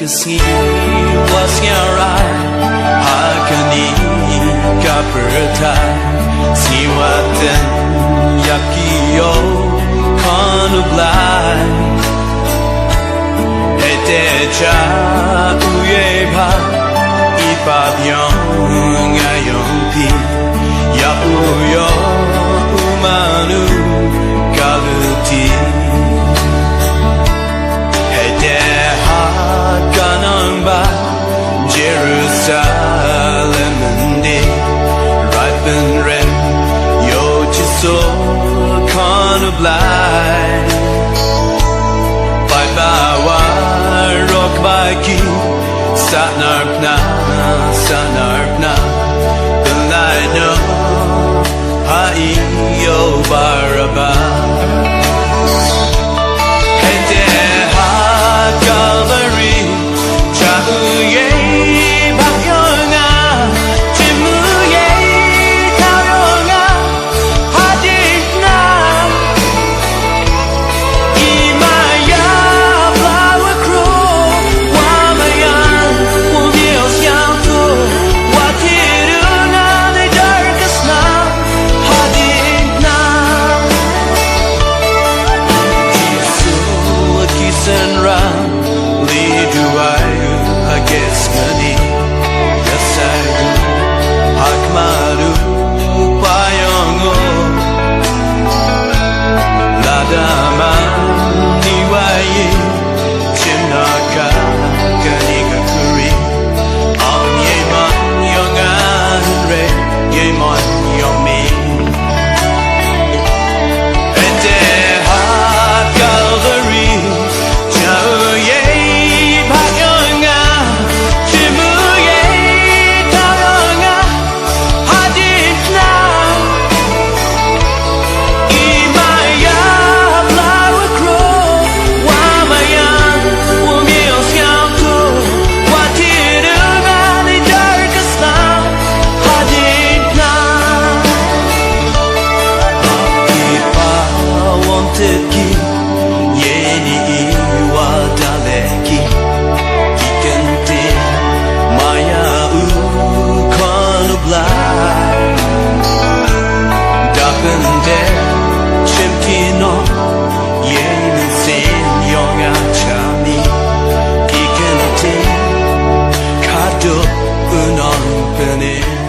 Kasi wasyarai Hakani kapertai Siwatan yakiyo Konublai Etecha uyeba Ipabyong ayompi Yapuyo umanu galuti Jerusalem ripen red yo chiso konublai Bai bawa rock baki satnarpna Belai no hai yo baraba Hete ha Calvary Chahuye Unang